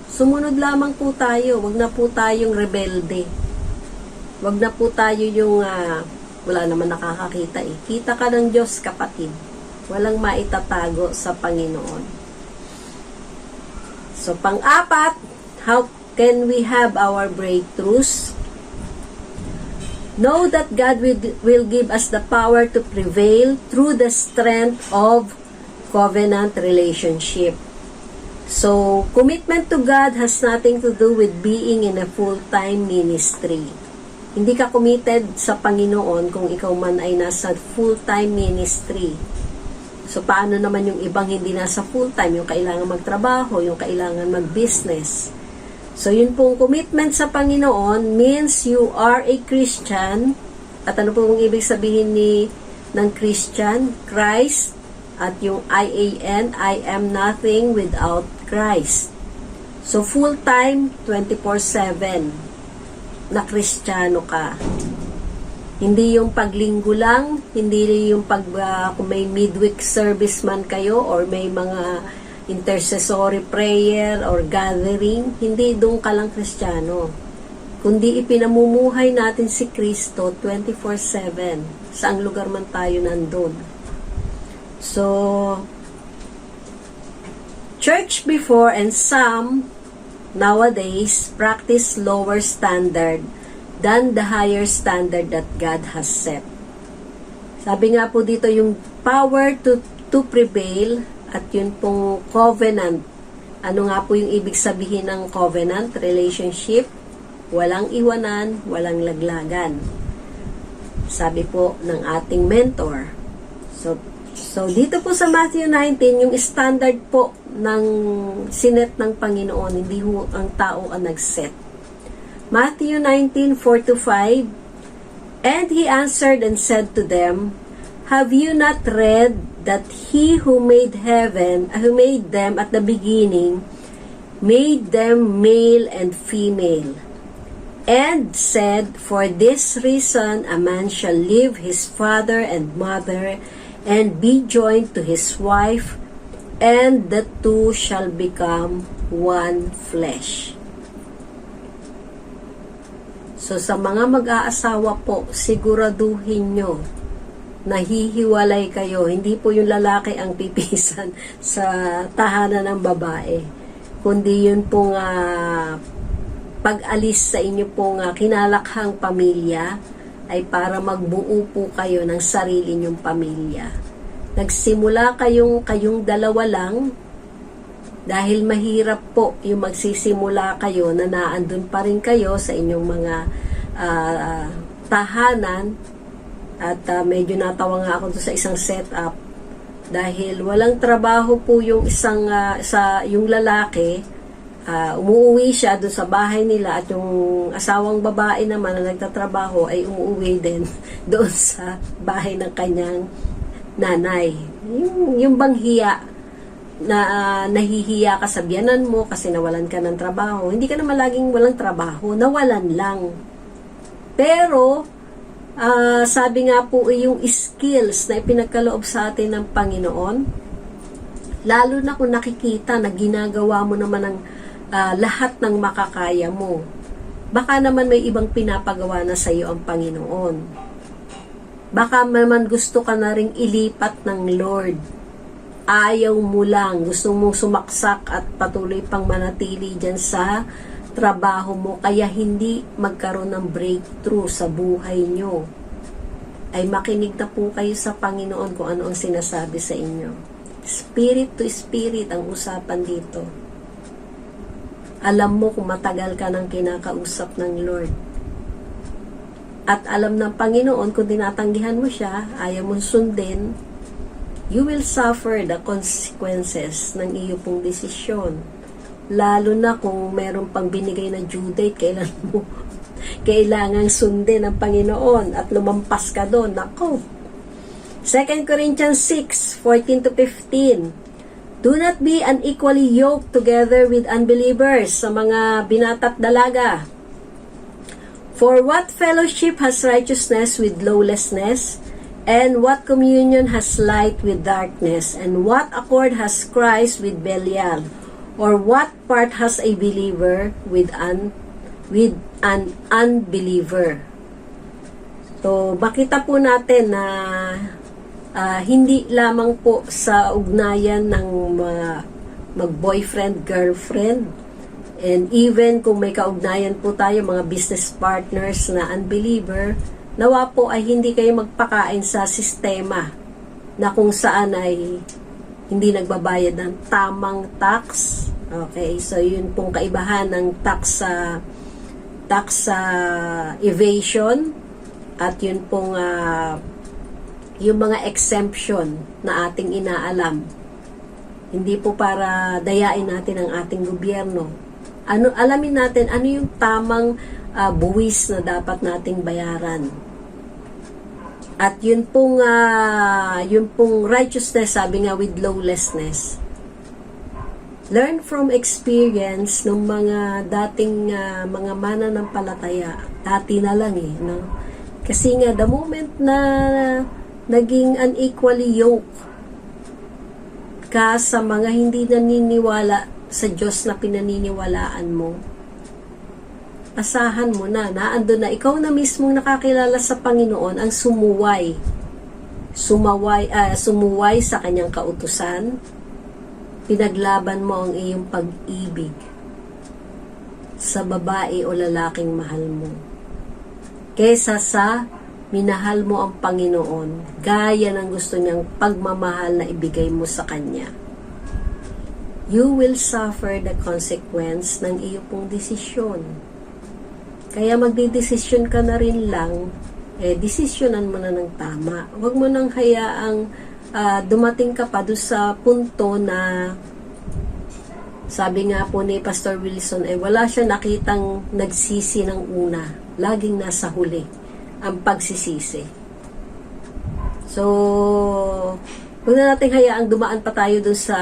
Sumunod lamang po tayo. Wag na po tayong rebelde. Wag na po tayo yung wala naman nakakakita eh. Kita ka ng Diyos, kapatid. Walang maitatago sa Panginoon. So, pang-apat, how can we have our breakthroughs? Know that God will give us the power to prevail through the strength of covenant relationship. So, commitment to God has nothing to do with being in a full-time ministry. Hindi ka committed sa Panginoon kung ikaw man ay nasa full-time ministry. So, paano naman yung ibang hindi nasa full-time? Yung kailangan magtrabaho, yung kailangan mag-business. So, yun pong commitment sa Panginoon means you are a Christian At ano po ang ibig sabihin ng Christian? Christ. At yung IAN, I am nothing without Christ. So, full-time, 24/7 na Kristiyano ka. Hindi yung paglinggo lang, hindi yung kung may midweek service man kayo or may mga intercessory prayer or gathering, hindi doon ka lang Kristiyano. Kundi ipinamumuhay natin si Kristo 24/7. Saang lugar man tayo nandun. So, church before and some nowadays practice lower standard than the higher standard that God has set. Sabi nga po dito yung power to prevail at yun pong covenant. Ano nga po yung ibig sabihin ng covenant? Relationship, walang iwanan, walang laglagan. Sabi po ng ating mentor. So dito po sa Matthew 19, yung standard po ng sinet ng Panginoon, hindi ho ang tao ang nagset. Matthew 19:4-5, and he answered and said to them, have you not read that he who made them at the beginning, made them male and female, and said, for this reason a man shall leave his father and mother, and be joined to his wife, and the two shall become one flesh. So sa mga mag-aasawa po, siguraduhin nyo, nahihiwalay kayo. Hindi po yung lalaki ang pipisan sa tahanan ng babae, kundi yun pong pag-alis sa inyo pong kinalakhang pamilya ay para magbuo po kayo ng sarili nyong pamilya. Nagsimula kayong dalawa lang dahil mahirap po yung magsisimula kayo na naandun pa rin kayo sa inyong mga tahanan at medyo natawa nga ako sa isang setup dahil walang trabaho po yung yung lalaki. Umuwi siya doon sa bahay nila at yung asawang babae naman na nagtatrabaho ay umuwi din doon sa bahay ng kanyang nanay. Yung bang hiya na nahihiya ka sa biyanan mo kasi nawalan ka ng trabaho. Hindi ka naman laging walang trabaho, nawalan lang. Pero sabi nga po yung skills na ipinagkaloob sa atin ng Panginoon, lalo na kung nakikita na ginagawa mo naman ng lahat ng makakaya mo. Baka naman may ibang pinapagawa na sa iyo ang Panginoon. Baka naman gusto ka na ring ilipat ng Lord. Ayaw mo lang. Gusto mong sumaksak at patuloy pang manatili dyan sa trabaho mo. Kaya hindi magkaroon ng breakthrough sa buhay nyo. Ay makinig na po kayo sa Panginoon kung ano ang sinasabi sa inyo. Spirit to spirit ang usapan dito. Alam mo kung matagal ka nang kinakausap ng Lord. At alam ng Panginoon kung tinatanggihan mo siya, ayaw mong sundin, you will suffer the consequences ng iyo pong desisyon. Lalo na kung meron pang binigay na due date, kailan mo kailangang sundin ang Panginoon at lumampas ka doon. Nako. 2 Corinthians 6:14-15. Do not be unequally yoked together with unbelievers, sa mga binata't dalaga. For what fellowship has righteousness with lawlessness? And what communion has light with darkness? And what accord has Christ with Belial? Or what part has a believer with an unbeliever? So, makita po natin na hindi lamang po sa ugnayan ng mag-boyfriend, girlfriend, and even kung may kaugnayan po tayo, mga business partners na unbeliever, nawa po ay hindi kayo magpakain sa sistema na kung saan ay hindi nagbabayad ng tamang tax. Okay, so yun pong kaibahan ng tax evasion at yun pong yung mga exemption na ating inaalam. Hindi po para dayain natin ang ating gobyerno. Alamin natin ano yung tamang buwis na dapat nating bayaran. At yun pong righteousness, sabi nga, with lawlessness. Learn from experience ng mga dating mga mananampalataya. Dati na lang no? Kasi nga, the moment na naging unequally yoked ka sa mga hindi naniniwala sa Diyos na pinaniniwalaan mo, asahan mo na, naandun na, ikaw na mismong nakakilala sa Panginoon ang sumuway sa kanyang kautusan, pinaglaban mo ang iyong pag-ibig sa babae o lalaking mahal mo, kesa sa minahal mo ang Panginoon, gaya ng gusto niyang pagmamahal na ibigay mo sa Kanya. You will suffer the consequence ng iyong pong desisyon. Kaya magdidesisyon ka na rin lang, desisyonan mo na ng tama. Huwag mo nang hayaang dumating ka pa doon sa punto na, sabi nga po ni Pastor Wilson, wala siya nakitang nagsisi ng una. Laging nasa huli ang pagsisisi. So, huwag na natin hayaang dumaan pa tayo doon sa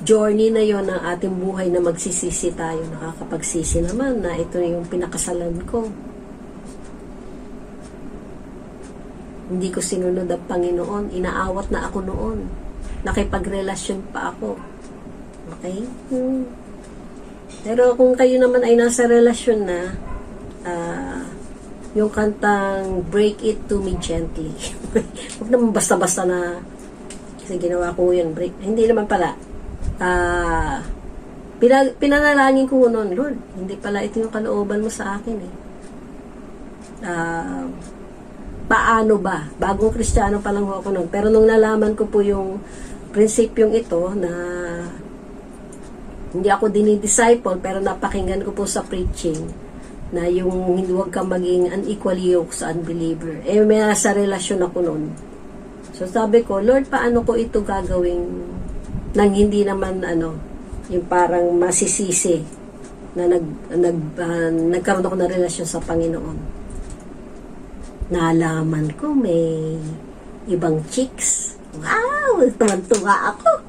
journey na yon ng ating buhay na magsisisi tayo. Nakakapagsisi naman na ito yung pinakasalan ko. Hindi ko sinunod ang Panginoon. Inaawat na ako noon. Nakipagrelasyon pa ako. Okay? Pero kung kayo naman ay nasa relasyon na, yung kantang Break It To Me Gently. Huwag naman basta-basta na kasi ginawa ko yun. Hindi naman pala. Pinanalangin ko noon, Lord, hindi pala ito yung kalooban mo sa akin paano ba? Bagong Kristiyano pa lang ako noon. Pero nung nalaman ko po yung prinsipyong ito na hindi ako dinidisciple, pero napakinggan ko po sa preaching na yung huwag kang maging unequally yoked sa unbeliever. May nasa relasyon ako noon. So sabi ko, Lord, paano ko ito gagawing nang hindi naman yung parang masisisi na nagkaroon ako ng relasyon sa Panginoon. Nalaman ko may ibang chicks. Wow! Tuwan-tuwa ako.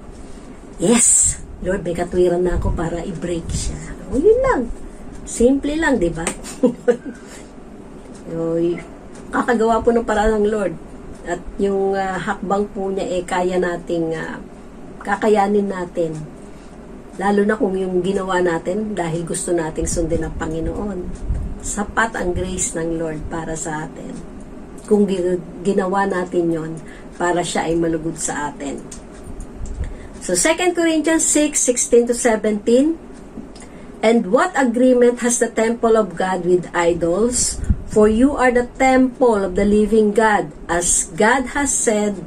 Yes! Lord, may katwiran na ako para i-break siya. O, yun lang. Simple lang, di ba? Kakagawa po ng paraan ng Lord. At yung hakbang po niya kaya nating kakayanin natin. Lalo na kung yung ginawa natin dahil gusto nating sundin ang Panginoon. Sapat ang grace ng Lord para sa atin. Kung ginawa natin yon para siya ay malugod sa atin. So 2 Corinthians 6:16-17. And what agreement has the temple of God with idols? For you are the temple of the living God, as God has said,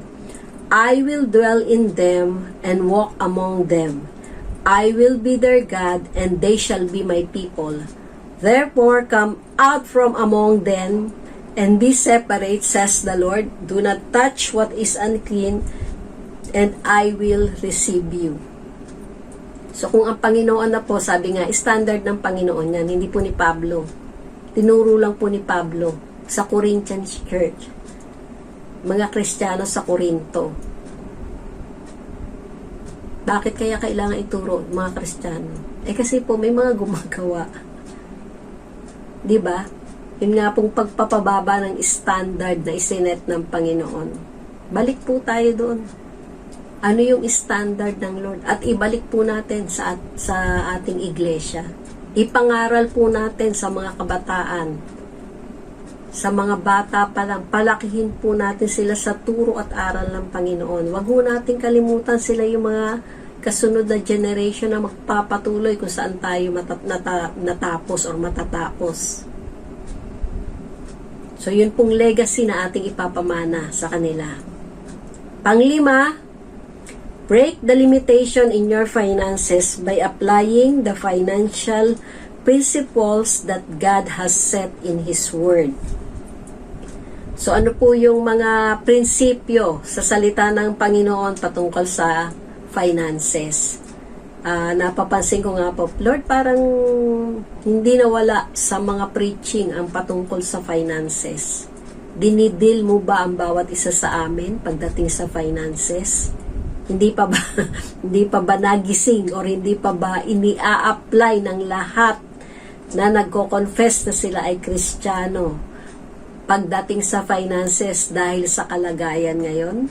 I will dwell in them and walk among them. I will be their God, and they shall be my people. Therefore come out from among them, and be separate, says the Lord. Do not touch what is unclean, and I will receive you. So kung ang Panginoon na po, sabi nga, standard ng Panginoon yan, hindi po ni Pablo. Tinuro lang po ni Pablo sa Corinthian Church. Mga Kristiyano sa Korinto. Bakit kaya kailangan ituro mga Kristiyano? Kasi po may mga gumagawa. 'Di ba? Yun nga pong pagpapababa ng standard na isinet ng Panginoon. Balik po tayo doon. Ano yung standard ng Lord? At ibalik po natin sa ating iglesia. Ipangaral po natin sa mga kabataan. Sa mga bata pa lang, palakihin po natin sila sa turo at aral ng Panginoon. Huwag po natin kalimutan sila yung mga kasunod na generation na magpapatuloy kung saan tayo natapos or matatapos. So, yun pong legacy na ating ipapamana sa kanila. Panglima, break the limitation in your finances by applying the financial principles that God has set in His Word. So, ano po yung mga prinsipyo sa salita ng Panginoon patungkol sa finances? Napapansin ko nga po, Lord, parang hindi nawala sa mga preaching ang patungkol sa finances. Dinidil mo ba ang bawat isa sa amin pagdating sa finances? Hindi pa ba hindi pa ba nagising or hindi pa ba ini-apply ng lahat na nagko-confess na sila ay Kristiyano pagdating sa finances dahil sa kalagayan ngayon?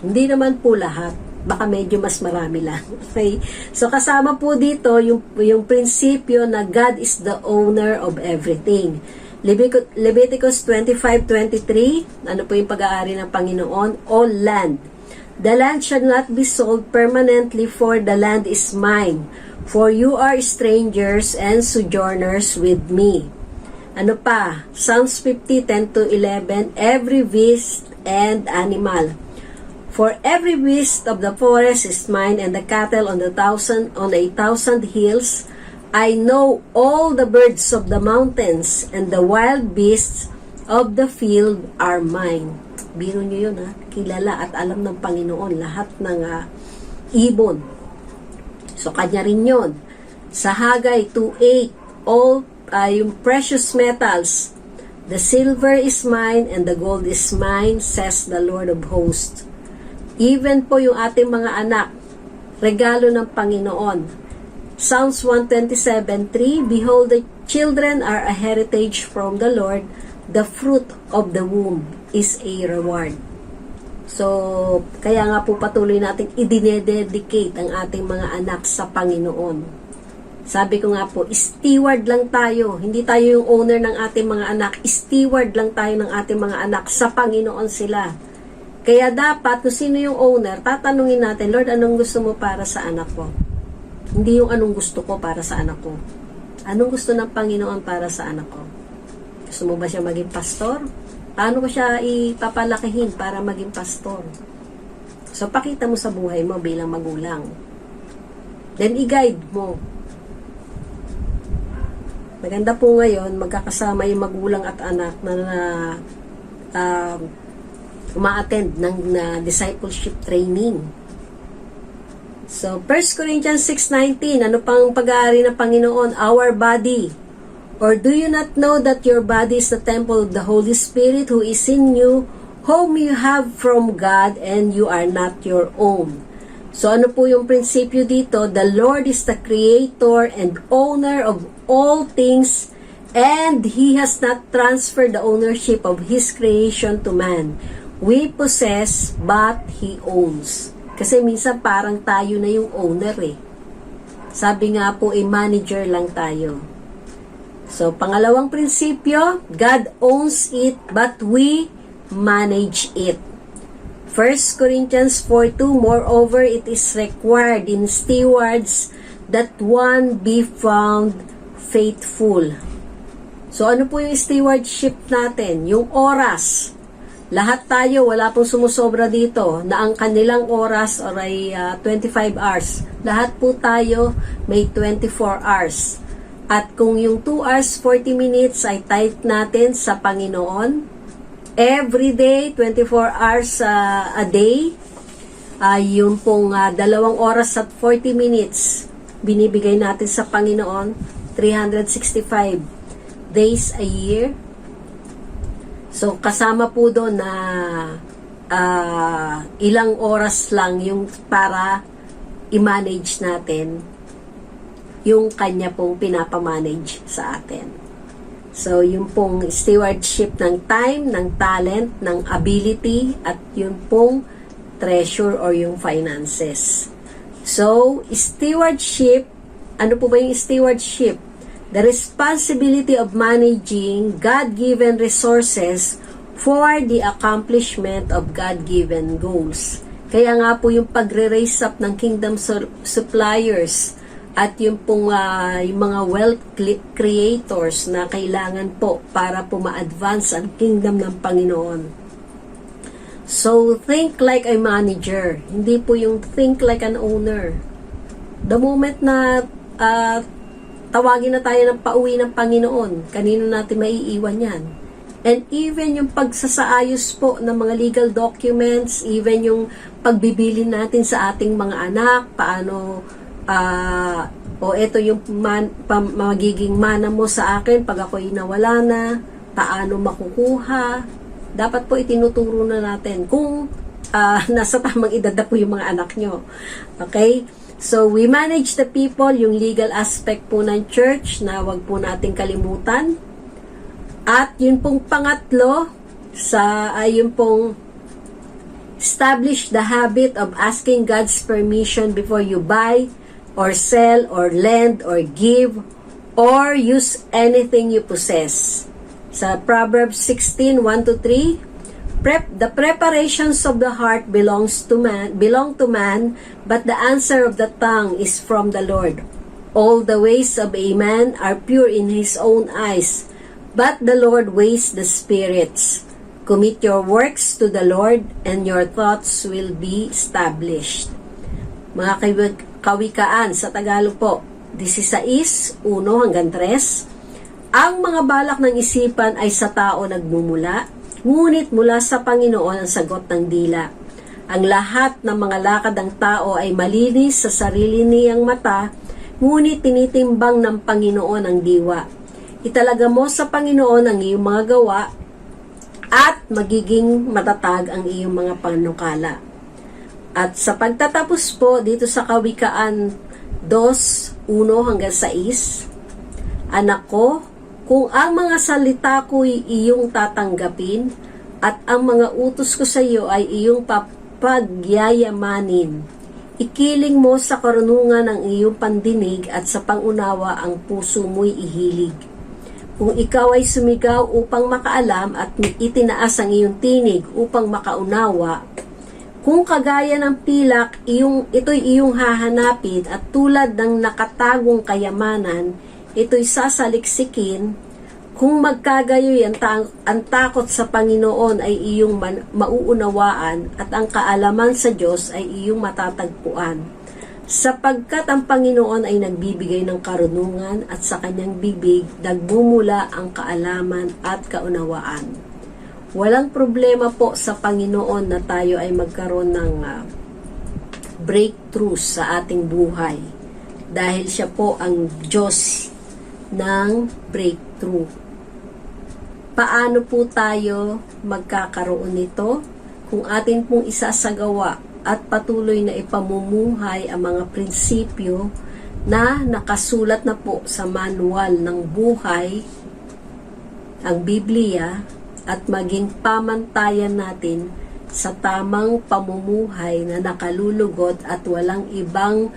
Hindi naman po lahat. Baka medyo mas marami lang. Okay? So, kasama po dito yung prinsipyo na God is the owner of everything. Leviticus 25:23, ano po yung pag-aari ng Panginoon? All land. The land shall not be sold permanently, for the land is mine. For you are strangers and sojourners with me. Ano pa? Psalms 50:10-11, every beast and animal. For every beast of the forest is mine, and the cattle on a thousand hills. I know all the birds of the mountains, and the wild beasts of the field are mine. Biro nyo yun, ha? Kilala at alam ng Panginoon lahat ng ibon. So, kanya rin yun. Sa Haggai 2:8, all yung precious metals, the silver is mine, and the gold is mine, says the Lord of hosts. Even po yung ating mga anak, regalo ng Panginoon. Psalms 127:3, behold, the children are a heritage from the Lord, the fruit of the womb is a reward. So, kaya nga po patuloy natin idinededicate ang ating mga anak sa Panginoon. Sabi ko nga po, steward lang tayo. Hindi tayo yung owner ng ating mga anak. Steward lang tayo ng ating mga anak. Sa Panginoon sila. Kaya dapat, kung sino yung owner, tatanungin natin, Lord, anong gusto mo para sa anak ko? Hindi yung anong gusto ko para sa anak ko. Anong gusto ng Panginoon para sa anak ko? Gusto mo ba siya maging pastor? Paano ko siya ipapalakihin para maging pastor? So, pakita mo sa buhay mo bilang magulang. Then, i-guide mo. Maganda po ngayon, magkakasama yung magulang at anak na uma-attend ng discipleship training. So, 1 Corinthians 6:19, ano pang pag-aari ng Panginoon? Our body. Or do you not know that your body is the temple of the Holy Spirit who is in you, whom you have from God, and you are not your own? So, ano po yung prinsipyo dito? The Lord is the creator and owner of all things, and He has not transferred the ownership of His creation to man. We possess, but He owns. Kasi minsan parang tayo na yung owner eh. Sabi nga po, manager lang tayo. So, pangalawang prinsipyo, God owns it, but we manage it. 1 Corinthians 4:2, moreover, it is required in stewards that one be found faithful. So, ano po yung stewardship natin? Yung oras. Lahat tayo, wala pong sumusobra dito na ang kanilang oras ay 25 hours. Lahat po tayo may 24 hours. At kung yung 2 hours, 40 minutes ay tithe natin sa Panginoon, every day, 24 hours a day, yun pong 2 oras at 40 minutes binibigay natin sa Panginoon, 365 days a year. So, kasama po doon na ilang oras lang yung para i-manage natin yung kanya pong pinapamanage sa atin. So, yung pong stewardship ng time, ng talent, ng ability, at yung pong treasure or yung finances. So, stewardship, ano po ba yung stewardship? The responsibility of managing God-given resources for the accomplishment of God-given goals. Kaya nga po yung pagre-raise up ng kingdom suppliers at yung pong yung mga wealth creators na kailangan po para po ma-advance ang kingdom ng Panginoon. So, think like a manager. Hindi po yung think like an owner. The moment na tawagin na tayo ng pauwi ng Panginoon, kanino natin maiiwan yan? And even yung pagsasaayos po ng mga legal documents, even yung pagbibili natin sa ating mga anak, paano o ito yung magiging mana mo sa akin pag ako'y nawala na, paano makukuha. Dapat po itinuturo na natin kung nasa tamang edad na po yung mga anak nyo. Okay? So, we manage the people, yung legal aspect po ng church na wag po nating kalimutan. At yun pong pangatlo, yun pong establish the habit of asking God's permission before you buy, or sell, or lend, or give, or use anything you possess. Sa Proverbs 16:1-3, the preparations of the heart belong to man, but the answer of the tongue is from the Lord. All the ways of a man are pure in his own eyes, but the Lord weighs the spirits. Commit your works to the Lord, and your thoughts will be established. Mga kawikaan sa Tagalog po, 16:1-3. Ang mga balak ng isipan ay sa tao nagmumula, ngunit mula sa Panginoon ang sagot ng dila. Ang lahat ng mga lakad ng tao ay malinis sa sarili niyang mata, ngunit tinitimbang ng Panginoon ang diwa. Italaga mo sa Panginoon ang iyong mga gawa, at magiging matatag ang iyong mga panukala. At sa pagtatapos po dito sa Kawikaan 2:1-6, anak ko, kung ang mga salita ko'y iyong tatanggapin at ang mga utos ko sa iyo ay iyong pagyayamanin, ikiling mo sa karunungan ang iyong pandinig at sa pangunawa ang puso mo'y ihilig. Kung ikaw ay sumigaw upang makaalam at itinaas ang iyong tinig upang makaunawa, kung kagaya ng pilak, ito'y iyong hahanapin at tulad ng nakatagong kayamanan, ito'y sasaliksikin. Kung magkagayoy ang takot sa Panginoon ay iyong mauunawaan at ang kaalaman sa Diyos ay iyong matatagpuan. Sapagkat ang Panginoon ay nagbibigay ng karunungan at sa kanyang bibig nagmumula ang kaalaman at kaunawaan. Walang problema po sa Panginoon na tayo ay magkaroon ng breakthroughs sa ating buhay dahil siya po ang Diyos ng breakthrough. Paano po tayo magkakaroon nito? Kung atin pong isasagawa at patuloy na ipamumuhay ang mga prinsipyo na nakasulat na po sa manual ng buhay, ang Biblia, at maging pamantayan natin sa tamang pamumuhay na nakalulugod at walang ibang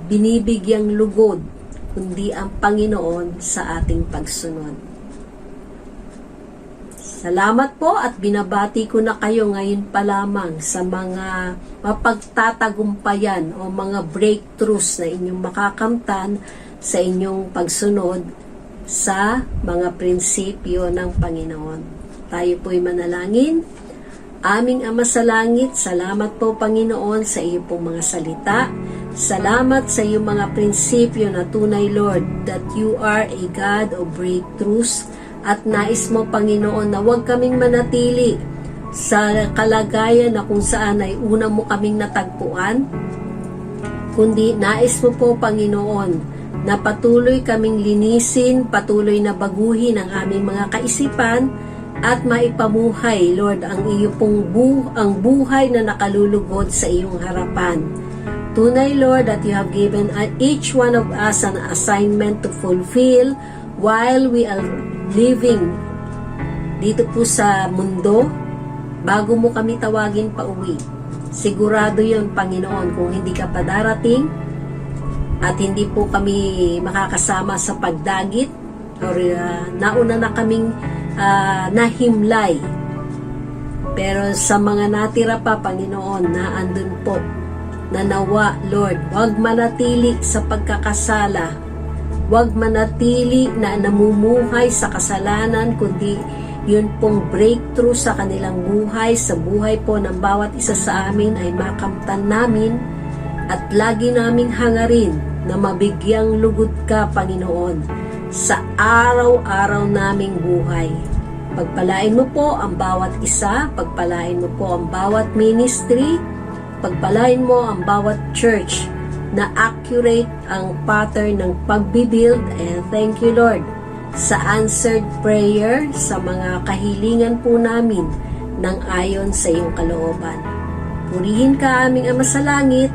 binibigyang lugod kundi ang Panginoon sa ating pagsunod. Salamat po at binabati ko na kayo ngayon pa lamang sa mga mapagtatagumpayan o mga breakthroughs na inyong makakamtan sa inyong pagsunod sa mga prinsipyo ng Panginoon. Tayo po'y manalangin. Aming Ama sa Langit, salamat po Panginoon sa iyo pong mga salita. Salamat sa iyong mga prinsipyo na tunay, Lord, that you are a God of breakthroughs. At nais mo, Panginoon, na huwag kaming manatili sa kalagayan na kung saan ay una mo kaming natagpuan, kundi nais mo po, Panginoon, na patuloy kaming linisin, patuloy na baguhin ang aming mga kaisipan at maipamuhay, Lord, ang iyo pong ang buhay na nakalulugod sa iyong harapan. Tunay, Lord, that you have given each one of us an assignment to fulfill while we are living dito po sa mundo bago mo kami tawagin pa uwi. Sigurado yon, Panginoon, kung hindi ka pa darating at hindi po kami makakasama sa pagdagit or nauna na kaming nahimlay. Pero sa mga natira pa, Panginoon, na andun po, na nawa, Lord, huwag manatili sa pagkakasala, huwag manatili na namumuhay sa kasalanan, kundi yun pong breakthrough sa kanilang buhay, sa buhay po ng bawat isa sa amin ay makamtan namin at lagi naming hangarin na mabigyang lugod ka, Panginoon, sa araw-araw naming buhay. Pagpalain mo po ang bawat isa, pagpalain mo po ang bawat ministry, pagpalain mo ang bawat church na accurate ang pattern ng pagbibuild. And thank you, Lord, sa answered prayer, sa mga kahilingan po namin ng ayon sa iyong kalooban. Purihin ka aming Ama sa langit,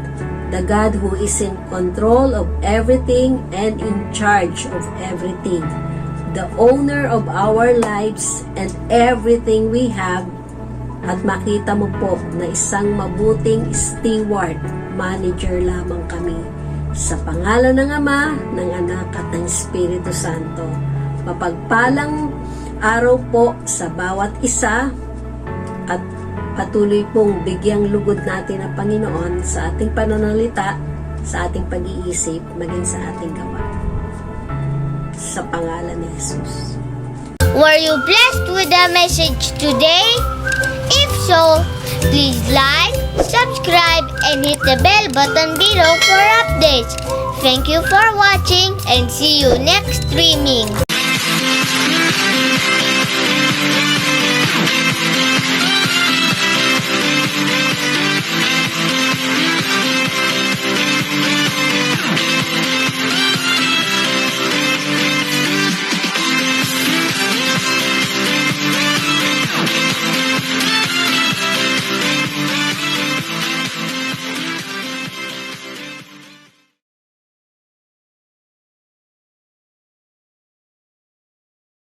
the God who is in control of everything and in charge of everything, the owner of our lives and everything we have, at makita mo po na isang mabuting steward, manager lamang kami. Sa pangalan ng Ama, ng Anak at ng Espiritu Santo. Mapagpalang araw po sa bawat isa at patuloy pong bigyang lugod natin ang Panginoon sa ating pananalita, sa ating pag-iisip, maging sa ating gawa. Sa pangalan ni Jesus. Were you blessed with the message today? If so, please like, subscribe, and hit the bell button below for updates. Thank you for watching and see you next streaming.